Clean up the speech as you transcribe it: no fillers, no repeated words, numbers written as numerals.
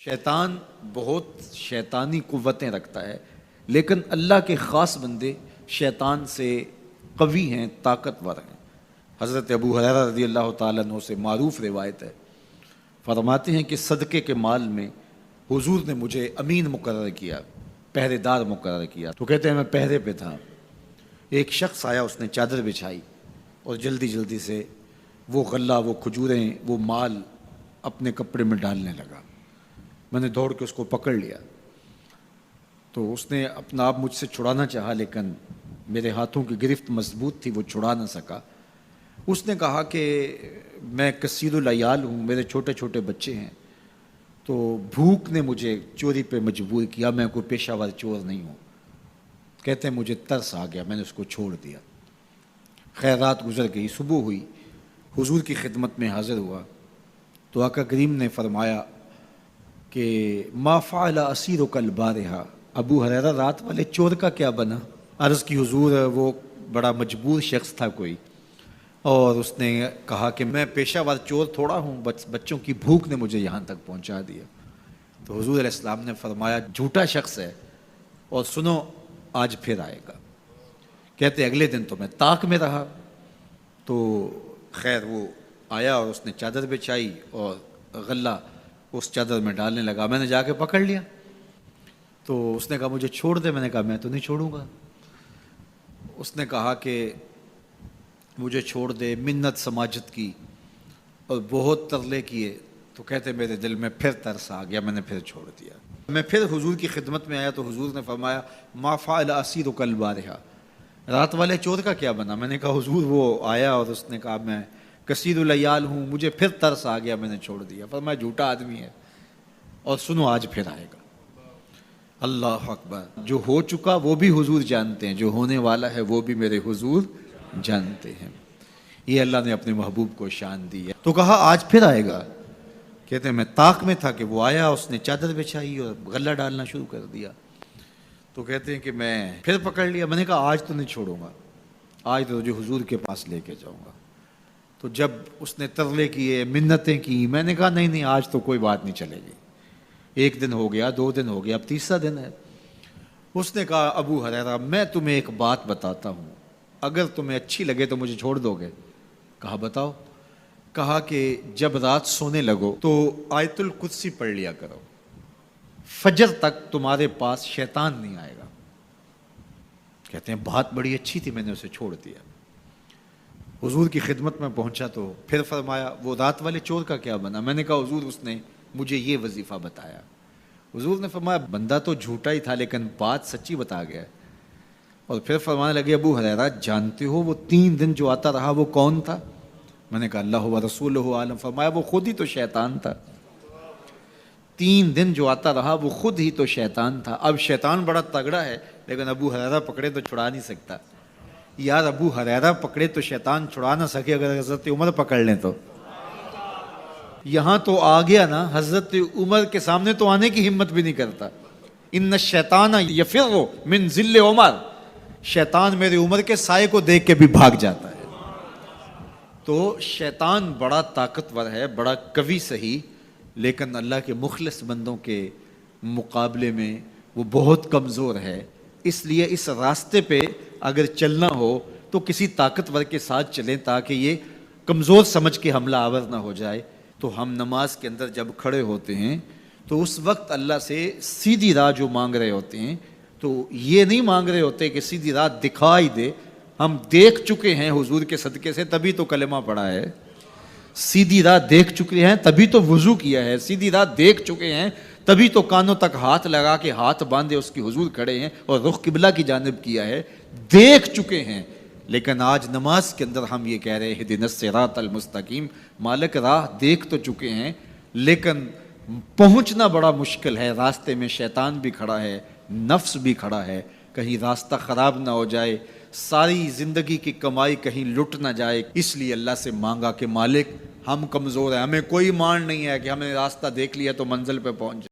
شیطان بہت شیطانی قوتیں رکھتا ہے، لیکن اللہ کے خاص بندے شیطان سے قوی ہیں، طاقتور ہیں۔ حضرت ابو ہریرہ رضی اللہ تعالیٰ عنہ سے معروف روایت ہے، فرماتے ہیں کہ صدقے کے مال میں حضور نے مجھے امین مقرر کیا، پہرے دار مقرر کیا۔ تو کہتے ہیں میں پہرے پہ تھا، ایک شخص آیا، اس نے چادر بچھائی اور جلدی جلدی سے وہ غلہ، وہ کھجوریں، وہ مال اپنے کپڑے میں ڈالنے لگا۔ میں نے دوڑ کے اس کو پکڑ لیا، تو اس نے اپنا آپ مجھ سے چھڑانا چاہا، لیکن میرے ہاتھوں کی گرفت مضبوط تھی، وہ چھڑا نہ سکا۔ اس نے کہا کہ میں کثیر العیال ہوں، میرے چھوٹے چھوٹے بچے ہیں، تو بھوک نے مجھے چوری پہ مجبور کیا، میں کوئی پیشہ ور چور نہیں ہوں۔ کہتے ہیں مجھے ترس آ گیا، میں نے اس کو چھوڑ دیا۔ خیر رات گزر گئی، صبح ہوئی، حضور کی خدمت میں حاضر ہوا تو آقا کریم نے فرمایا کہ ما فعل اسیرک البارحہ، ابو ہریرہ رات والے چور کا کیا بنا؟ عرض کی حضور وہ بڑا مجبور شخص تھا کوئی، اور اس نے کہا کہ میں پیشہ ور چور تھوڑا ہوں، بچوں کی بھوک نے مجھے یہاں تک پہنچا دیا۔ تو حضور علیہ السلام نے فرمایا جھوٹا شخص ہے، اور سنو آج پھر آئے گا۔ کہتے اگلے دن تو میں طاق میں رہا، تو خیر وہ آیا اور اس نے چادر بچھائی اور غلہ اس چادر میں ڈالنے لگا۔ میں نے جا کے پکڑ لیا، تو اس نے کہا مجھے چھوڑ دے۔ میں نے کہا میں تو نہیں چھوڑوں گا۔ اس نے کہا کہ مجھے چھوڑ دے، منت سماجت کی اور بہت ترلے کیے، تو کہتے میرے دل میں پھر ترس آ گیا، میں نے پھر چھوڑ دیا۔ میں پھر حضور کی خدمت میں آیا تو حضور نے فرمایا ما فعل اسیرک البارحہ، رات والے چور کا کیا بنا؟ میں نے کہا حضور وہ آیا اور اس نے کہا میں کثیر العیال ہوں، مجھے پھر ترس آ گیا، میں نے چھوڑ دیا۔ فرمایا جھوٹا آدمی ہے، اور سنو آج پھر آئے گا۔ اللہ اکبر! جو ہو چکا وہ بھی حضور جانتے ہیں، جو ہونے والا ہے وہ بھی میرے حضور جانتے ہیں۔ یہ اللہ نے اپنے محبوب کو شان دی ہے۔ تو کہا آج پھر آئے گا۔ کہتے ہیں میں طاق میں تھا کہ وہ آیا، اس نے چادر بچھائی اور غلہ ڈالنا شروع کر دیا۔ تو کہتے ہیں کہ میں پھر پکڑ لیا۔ میں نے کہا آج تو نہیں چھوڑوں گا، آج تو تجھے حضور کے پاس لے کے جاؤں گا۔ تو جب اس نے ترلے کیے، منتیں کی، میں نے کہا نہیں آج تو کوئی بات نہیں چلے گی۔ ایک دن ہو گیا، 2 دن ہو گیا، اب تیسرا دن ہے۔ اس نے کہا ابو ہریرہ میں تمہیں ایک بات بتاتا ہوں، اگر تمہیں اچھی لگے تو مجھے چھوڑ دو گے؟ کہا بتاؤ۔ کہا کہ جب رات سونے لگو تو آیت الکرسی پڑھ لیا کرو، فجر تک تمہارے پاس شیطان نہیں آئے گا۔ کہتے ہیں بات بڑی اچھی تھی، میں نے اسے چھوڑ دیا۔ حضور کی خدمت میں پہنچا تو پھر فرمایا وہ رات والے چور کا کیا بنا؟ میں نے کہا حضور اس نے مجھے یہ وظیفہ بتایا۔ حضور نے فرمایا بندہ تو جھوٹا ہی تھا لیکن بات سچی بتا گیا۔ اور پھر فرمانے لگے ابو ہریرہ جانتے ہو وہ 3 دن جو آتا رہا وہ کون تھا؟ میں نے کہا اللہ و رسولہ عالم۔ فرمایا وہ خود ہی تو شیطان تھا۔ 3 دن جو آتا رہا وہ خود ہی تو شیطان تھا۔ اب شیطان بڑا تگڑا ہے، لیکن ابو ہریرہ پکڑے تو چھڑا نہیں سکتا۔ یار ابو ہریرہ پکڑے تو شیطان چھڑا نہ سکے، اگر حضرت عمر پکڑ لیں تو یہاں تو آ گیا نا، حضرت عمر کے سامنے تو آنے کی ہمت بھی نہیں کرتا۔ ان الشیطان یفر من ظل عمر، شیطان میرے عمر کے سائے کو دیکھ کے بھی بھاگ جاتا ہے۔ تو شیطان بڑا طاقتور ہے، بڑا قوی صحیح، لیکن اللہ کے مخلص بندوں کے مقابلے میں وہ بہت کمزور ہے۔ اس لیے اس راستے پہ اگر چلنا ہو تو کسی طاقتور کے ساتھ چلیں تاکہ یہ کمزور سمجھ کے حملہ آور نہ ہو جائے۔ تو ہم نماز کے اندر جب کھڑے ہوتے ہیں تو اس وقت اللہ سے سیدھی راہ جو مانگ رہے ہوتے ہیں، تو یہ نہیں مانگ رہے ہوتے کہ سیدھی راہ دکھائی دے۔ ہم دیکھ چکے ہیں حضور کے صدقے سے، تبھی تو کلمہ پڑھا ہے۔ سیدھی راہ دیکھ چکے ہیں تبھی تو وضو کیا ہے۔ سیدھی راہ دیکھ چکے ہیں تبھی تو کانوں تک ہاتھ لگا کے ہاتھ باندھے اس کی حضور کھڑے ہیں اور رخ قبلہ کی جانب کیا ہے۔ دیکھ چکے ہیں، لیکن آج نماز کے اندر ہم یہ کہہ رہے ہیں اہدنا الصراط المستقیم، مالک راہ دیکھ تو چکے ہیں لیکن پہنچنا بڑا مشکل ہے۔ راستے میں شیطان بھی کھڑا ہے، نفس بھی کھڑا ہے، کہیں راستہ خراب نہ ہو جائے، ساری زندگی کی کمائی کہیں لٹ نہ جائے۔ اس لیے اللہ سے مانگا کہ مالک ہم کمزور ہیں، ہمیں کوئی مان نہیں ہے کہ ہم نے راستہ دیکھ لیا تو منزل پہ پہنچ جائے۔